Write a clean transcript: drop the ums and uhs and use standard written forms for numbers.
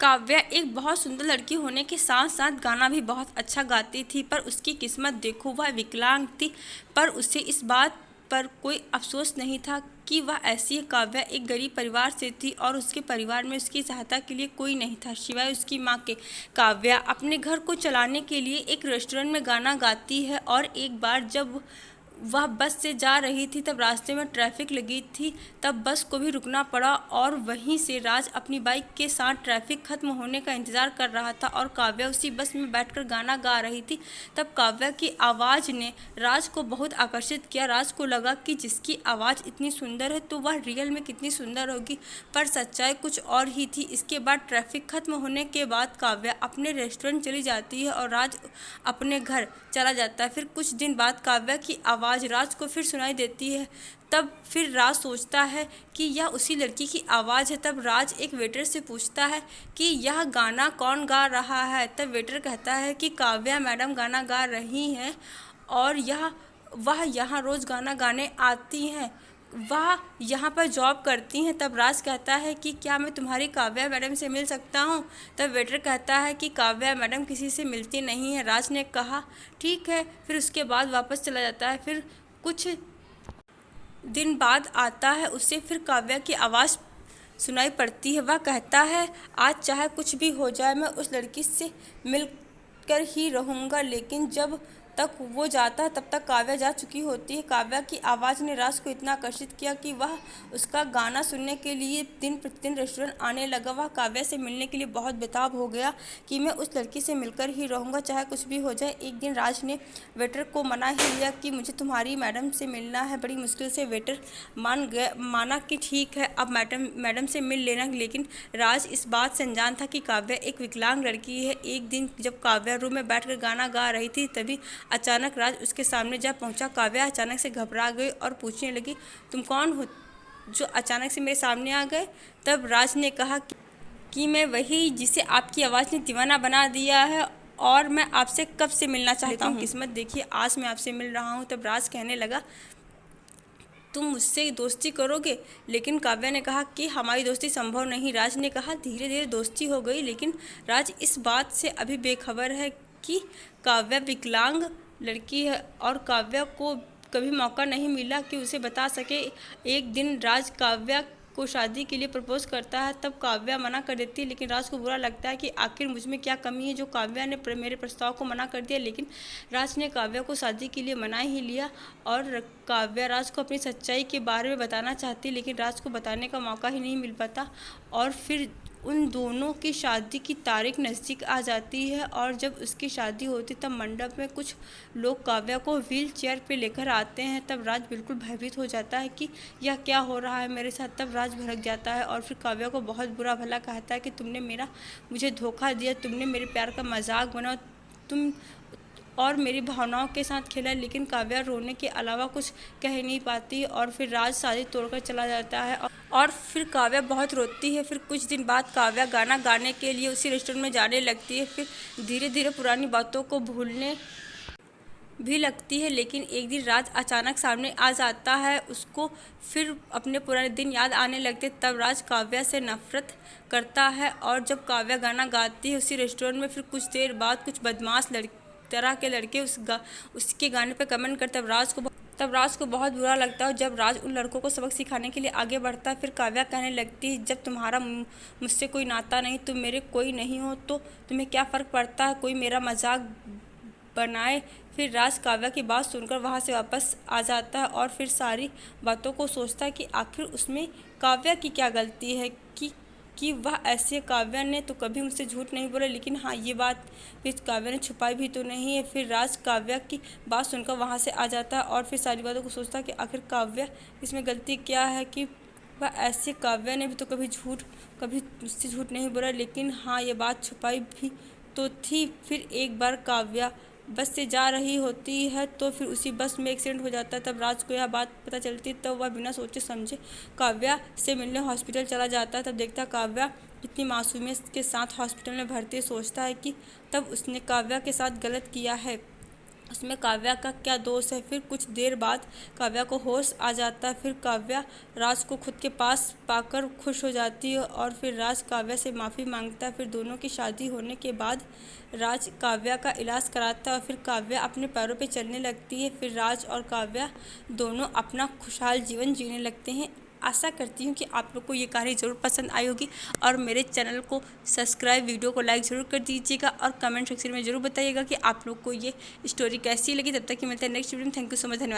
काव्या एक बहुत सुंदर लड़की होने के साथ साथ गाना भी बहुत अच्छा गाती थी, पर उसकी किस्मत देखो वह विकलांग थी। पर उसे इस बात पर कोई अफसोस नहीं था कि वह ऐसी है। काव्या एक गरीब परिवार से थी और उसके परिवार में उसकी सहायता के लिए कोई नहीं था सिवाय उसकी माँ के। काव्या अपने घर को चलाने के लिए एक रेस्टोरेंट में गाना गाती है और एक बार जब वह बस से जा रही थी तब रास्ते में ट्रैफिक लगी थी, तब बस को भी रुकना पड़ा और वहीं से राज अपनी बाइक के साथ ट्रैफिक खत्म होने का इंतज़ार कर रहा था और काव्या उसी बस में बैठकर गाना गा रही थी। तब काव्या की आवाज़ ने राज को बहुत आकर्षित किया। राज को लगा कि जिसकी आवाज़ इतनी सुंदर है तो वह रियल में कितनी सुंदर होगी, पर सच्चाई कुछ और ही थी। इसके बाद ट्रैफिक खत्म होने के बाद काव्या अपने रेस्टोरेंट चली जाती है और राज अपने घर चला जाता है। फिर कुछ दिन बाद काव्या की आवाज़ राज को फिर सुनाई देती है। तब फिर राज सोचता है कि यह उसी लड़की की आवाज़ है। तब राज एक वेटर से पूछता है कि यह गाना कौन गा रहा है। तब वेटर कहता है कि काव्या मैडम गाना गा रही हैं और वह यहाँ रोज़ गाना गाने आती हैं, वह यहाँ पर जॉब करती हैं। तब राज कहता है कि क्या मैं तुम्हारी काव्या मैडम से मिल सकता हूँ। तब वेटर कहता है कि काव्या मैडम किसी से मिलती नहीं है। राज ने कहा ठीक है, फिर उसके बाद वापस चला जाता है। फिर कुछ दिन बाद आता है, उसे फिर काव्या की आवाज़ सुनाई पड़ती है। वह कहता है आज चाहे कुछ भी हो जाए मैं उस लड़की से मिल कर ही रहूँगा। लेकिन जब तक वो जाता है तब तक काव्या जा चुकी होती है। काव्या की आवाज़ ने राज को इतना आकर्षित किया कि वह उसका गाना सुनने के लिए दिन प्रतिदिन रेस्टोरेंट आने लगा। वह काव्या से मिलने के लिए बहुत बेताब हो गया कि मैं उस लड़की से मिलकर ही रहूँगा चाहे कुछ भी हो जाए। एक दिन राज ने वेटर को मना ही लिया कि मुझे तुम्हारी मैडम से मिलना है। बड़ी मुश्किल से वेटर माना कि ठीक है, अब मैडम से मिल लेना। लेकिन राज इस बात से अनजान था कि काव्या एक विकलांग लड़की है। एक दिन जब काव्या रूम में बैठकर गाना गा रही थी तभी अचानक राज उसके सामने जा पहुंचा। काव्या अचानक से घबरा गई और पूछने लगी तुम कौन हो जो अचानक से मेरे सामने आ गए। तब राज ने कहा कि मैं वही जिसे आपकी आवाज़ ने दीवाना बना दिया है और मैं आपसे कब से मिलना चाहता हूँ। किस्मत देखिए आज मैं आपसे मिल रहा हूँ। तब राज कहने लगा तुम मुझसे दोस्ती करोगे। लेकिन काव्या ने कहा कि हमारी दोस्ती संभव नहीं। राज ने कहा धीरे धीरे दोस्ती हो गई। लेकिन राज इस बात से अभी बेखबर है कि काव्या विकलांग लड़की है और काव्या को कभी मौका नहीं मिला कि उसे बता सके। एक दिन राज काव्या को शादी के लिए प्रपोज करता है, तब काव्या मना कर देती है। लेकिन राज को बुरा लगता है कि आखिर मुझ में क्या कमी है जो काव्या ने मेरे प्रस्ताव को मना कर दिया। लेकिन राज ने काव्या को शादी के लिए मना ही लिया और काव्या राज को अपनी सच्चाई के बारे में बताना चाहती, लेकिन राज को बताने का मौका ही नहीं मिल पाता। और फिर उन दोनों की शादी की तारीख नज़दीक आ जाती है और जब उसकी शादी होती तब मंडप में कुछ लोग काव्या को व्हील चेयर पर लेकर आते हैं। तब राज बिल्कुल भयभीत हो जाता है कि यह क्या हो रहा है मेरे साथ। तब राज भड़क जाता है और फिर काव्या को बहुत बुरा भला कहता है कि तुमने मुझे धोखा दिया, तुमने मेरे प्यार का मजाक बनाया, तुम और मेरी भावनाओं के साथ खेला। लेकिन काव्या रोने के अलावा कुछ कह नहीं पाती और फिर राज शादी तोड़कर चला जाता है और फिर काव्या बहुत रोती है। फिर कुछ दिन बाद काव्या गाना गाने के लिए उसी रेस्टोरेंट में जाने लगती है। फिर धीरे धीरे पुरानी बातों को भूलने भी लगती है। लेकिन एक दिन राज अचानक सामने आ जाता है, उसको फिर अपने पुराने दिन याद आने लगते। तब राज काव्या से नफरत करता है और जब काव्या गाना गाती है उसी रेस्टोरेंट में फिर कुछ देर बाद कुछ बदमाश तरह के लड़के उसके गाने पर कमेंट करते। तब राज को बहुत बुरा लगता है। जब राज उन लड़कों को सबक सिखाने के लिए आगे बढ़ता है, फिर काव्या कहने लगती है जब तुम्हारा मुझसे कोई नाता नहीं, तुम मेरे कोई नहीं हो तो तुम्हें क्या फ़र्क पड़ता है कोई मेरा मजाक बनाए। फिर राज काव्या की बात सुनकर वहाँ से वापस आ जाता है और फिर सारी बातों को सोचता है कि आखिर उसमें काव्या की क्या गलती है कि वह ऐसे। काव्या ने तो कभी मुझसे झूठ नहीं बोला, लेकिन हाँ ये बात फिर काव्या ने छुपाई भी तो नहीं है। फिर राज काव्या की बात सुनकर वहाँ से आ जाता है और फिर सारी बातों को सोचता है कि आखिर काव्या इसमें गलती क्या है कि वह ऐसे। काव्या ने भी तो कभी मुझसे झूठ नहीं बोला, लेकिन हाँ ये बात छुपाई भी तो थी। फिर एक बार काव्या बस से जा रही होती है तो फिर उसी बस में एक्सीडेंट हो जाता है। तब राज को यह बात पता चलती है, तब वह बिना सोचे समझे काव्या से मिलने हॉस्पिटल चला जाता है। तब देखता है काव्या इतनी मासूमियत के साथ हॉस्पिटल में भर्ती। सोचता है कि तब उसने काव्या के साथ गलत किया है। उसमें काव्या का क्या दोष है। फिर कुछ देर बाद काव्या को होश आ जाता है। फिर काव्या राज को खुद के पास पाकर खुश हो जाती है और फिर राज काव्या से माफ़ी मांगता है। फिर दोनों की शादी होने के बाद राज काव्या का इलाज कराता है और फिर काव्या अपने पैरों पे चलने लगती है। फिर राज और काव्या दोनों अपना खुशहाल जीवन जीने लगते हैं। आशा करती हूँ कि आप लोग को ये कहानी ज़रूर पसंद आई होगी और मेरे चैनल को सब्सक्राइब, वीडियो को लाइक ज़रूर कर दीजिएगा और कमेंट सेक्शन में ज़रूर बताइएगा कि आप लोग को ये स्टोरी कैसी लगी। तब तक कि मिलते हैं नेक्स्ट वीडियो में। थैंक यू सो मच, धन्यवाद।